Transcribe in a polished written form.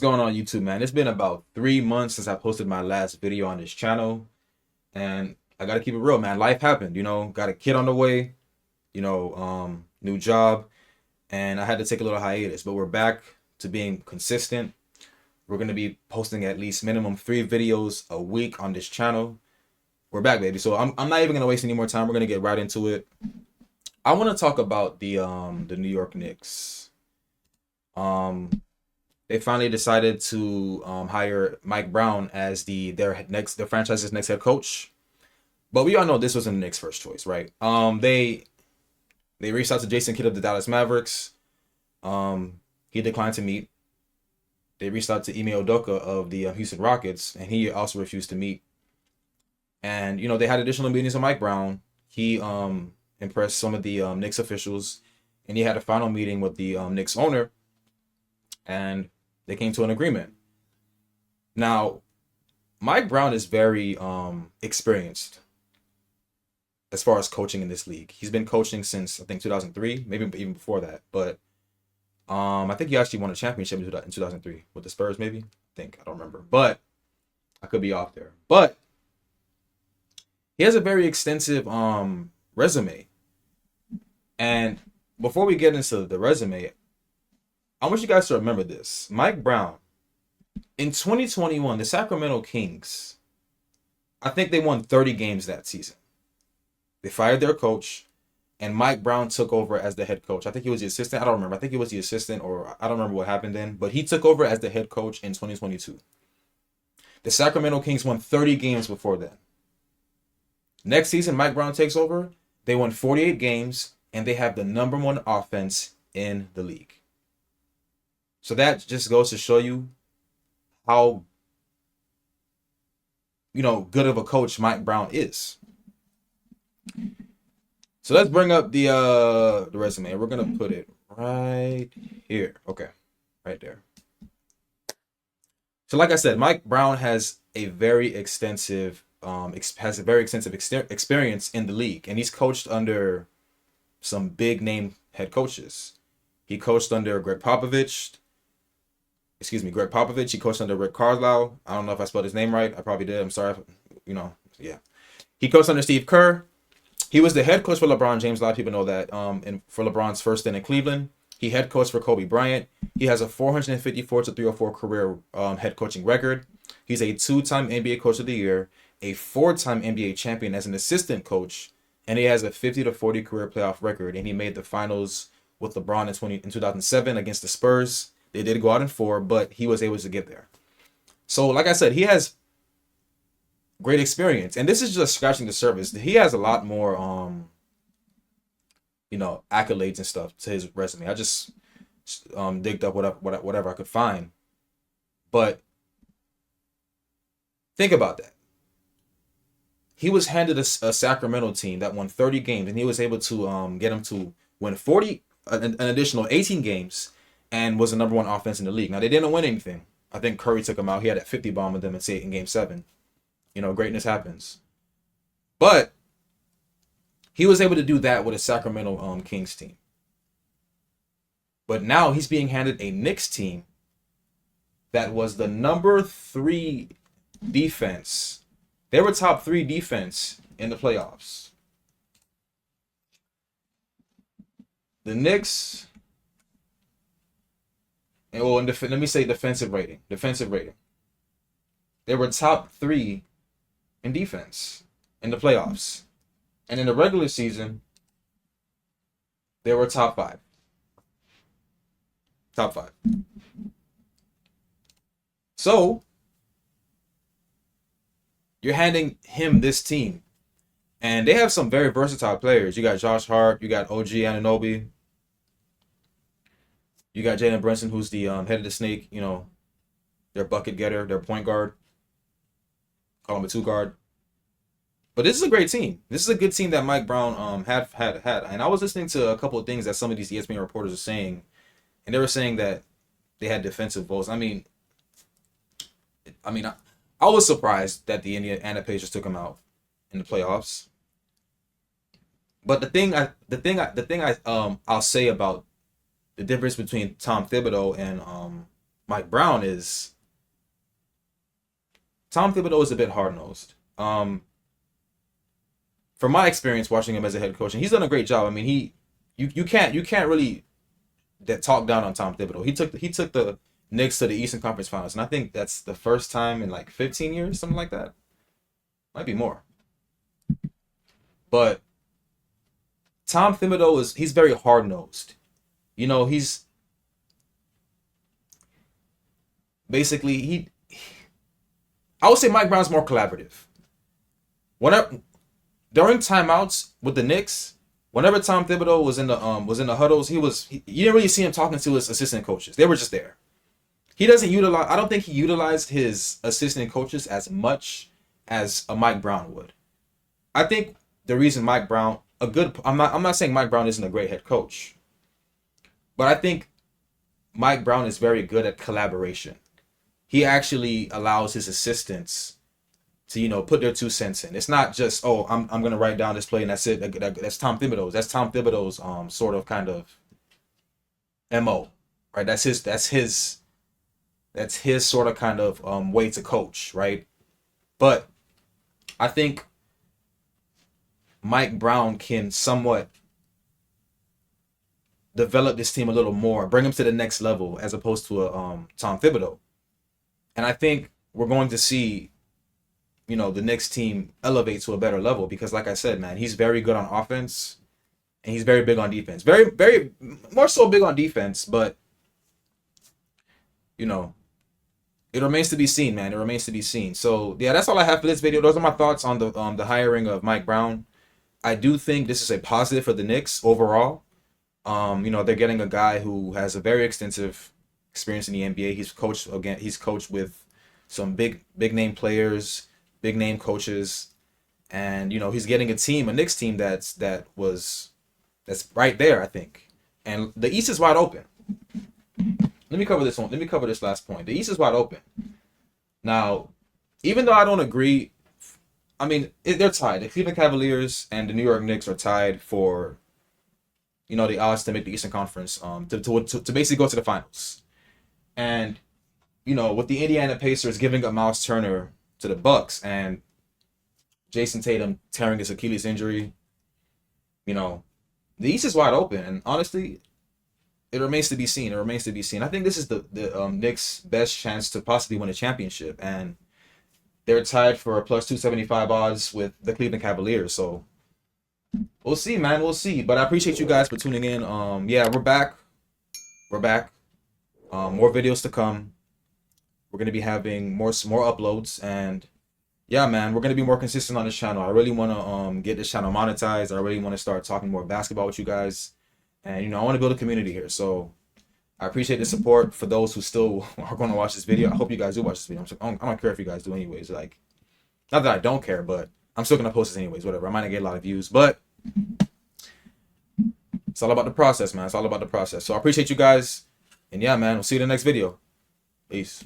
going on YouTube, man? It's been about 3 months since I posted my last video on this channel, and I gotta keep it real, man. Life happened, got a kid on the way, new job, and I had to take a little hiatus, but we're back to being consistent. We're gonna be posting at least minimum 3 videos a week on this channel. We're back, baby. So I'm not even gonna waste any more time. We're gonna get right into it. I want to talk about the New York Knicks. They finally decided to hire Mike Brown as their franchise's next head coach. But we all know this wasn't the Knicks' first choice, right? They reached out to Jason Kidd of the Dallas Mavericks. He declined to meet. They reached out to Ime Udoka of the Houston Rockets, and he also refused to meet. And they had additional meetings with Mike Brown. He impressed some of the Knicks officials, and he had a final meeting with the Knicks owner, and they came to an agreement. Now, Mike Brown is very experienced as far as coaching in this league. He's been coaching since, I think, 2003, maybe even before that. But I think he actually won a championship in 2003 with the Spurs, maybe. I don't remember. But I could be off there. But he has a very extensive resume. And before we get into the resume, I want you guys to remember this. Mike Brown, in 2021, the Sacramento Kings, I think they won 30 games that season. They fired their coach, and Mike Brown took over as the head coach. I think he was the assistant. I don't remember. I think he was the assistant, or I don't remember what happened then. But he took over as the head coach in 2022. The Sacramento Kings won 30 games before then. Next season, Mike Brown takes over. They won 48 games, and they have the #1 offense in the league. So that just goes to show you how, good of a coach Mike Brown is. So let's bring up the resume. We're gonna put it right here. Okay, right there. So like I said, Mike Brown has a very extensive experience in the league, and he's coached under some big name head coaches. He coached under Greg Popovich. He coached under Rick Carlisle. I don't know if I spelled his name right. I probably did. I'm sorry. Yeah. He coached under Steve Kerr. He was the head coach for LeBron James. A lot of people know that. And for LeBron's first stint in Cleveland, he head coached for Kobe Bryant. He has a 454 to 304 career head coaching record. He's a 2-time NBA Coach of the Year, a 4-time NBA champion as an assistant coach, and he has a 50 to 40 career playoff record. And he made the finals with LeBron in 2007 against the Spurs. They did go out in 4, but he was able to get there. So, like I said, he has great experience, and this is just scratching the surface. He has a lot more, accolades and stuff to his resume. I just digged up whatever I could find. But think about that. He was handed a Sacramento team that won 30 games, and he was able to get them to win an additional 18 games, and was the #1 offense in the league. Now, they didn't win anything. I think Curry took him out. He had a 50 bomb with them in Game 7. Greatness happens. But he was able to do that with a Sacramento Kings team. But now he's being handed a Knicks team that was the #3 defense. They were top 3 defense in the playoffs. The Knicks, let me say defensive rating. They were top 3 in defense in the playoffs. And in the regular season, they were top 5. Top 5. So, you're handing him this team. And they have some very versatile players. You got Josh Hart. You got OG Anunoby. You got Jalen Brunson, who's the head of the snake, their bucket getter, their point guard. Call him a 2 guard. But this is a great team. This is a good team that Mike Brown had. And I was listening to a couple of things that some of these ESPN reporters are saying, and they were saying that they had defensive woes. I was surprised that the Indiana Pacers took him out in the playoffs. But the thing I'll say about the difference between Tom Thibodeau and Mike Brown is Tom Thibodeau is a bit hard nosed. From my experience watching him as a head coach, and he's done a great job. I mean, you can't really talk down on Tom Thibodeau. He took the Knicks to the Eastern Conference Finals, and I think that's the first time in like 15 years, something like that. Might be more. But Tom Thibodeau he's very hard nosed. He's basically I would say Mike Brown's more collaborative. Whenever during timeouts with the Knicks, whenever Tom Thibodeau was in the huddles, you didn't really see him talking to his assistant coaches. They were just there. He doesn't utilize. I don't think he utilized his assistant coaches as much as a Mike Brown would. I think the reason Mike Brown I'm not saying Mike Brown isn't a great head coach, but I think Mike Brown is very good at collaboration. He actually allows his assistants to put their 2 cents in. It's not just, oh, I'm gonna write down this play and that's it. That's Tom Thibodeau's. That's Tom Thibodeau's sort of kind of MO, right? That's his sort of kind of way to coach, right? But I think Mike Brown can somewhat develop this team a little more, bring them to the next level as opposed to a Tom Thibodeau. And I think we're going to see, the Knicks team elevate to a better level because, like I said, man, he's very good on offense and he's very big on defense. Very, very more so big on defense, but it remains to be seen, man. It remains to be seen. So yeah, that's all I have for this video. Those are my thoughts on the hiring of Mike Brown. I do think this is a positive for the Knicks overall. They're getting a guy who has a very extensive experience in the NBA. He's coached with some big name players, big name coaches, and he's getting a Knicks team that's right there, I think. And the East is wide open. Let me cover this one. Let me cover this last point. The East is wide open. Now, even though I don't agree, I mean, they're tied. The Cleveland Cavaliers and the New York Knicks are tied for, the odds to make the Eastern Conference, to basically go to the finals. And, with the Indiana Pacers giving up Miles Turner to the Bucks and Jason Tatum tearing his Achilles injury, the East is wide open. And honestly, it remains to be seen. I think this is the Knicks' best chance to possibly win a championship. And they're tied for a plus 275 odds with the Cleveland Cavaliers. So we'll see, man. We'll see. But I appreciate you guys for tuning in. Yeah, we're back. More videos to come. We're gonna be having more uploads, and yeah, man, we're gonna be more consistent on this channel. I really wanna get this channel monetized. I really want to start talking more basketball with you guys, and I want to build a community here. So I appreciate the support for those who still are going to watch this video. I hope you guys do watch this video. I don't care if you guys do anyways. Like, not that I don't care, but I'm still gonna post this anyways. Whatever. I might not get a lot of views, but it's all about the process, man. It's all about the process. So I appreciate you guys. And yeah, man, we'll see you in the next video. Peace.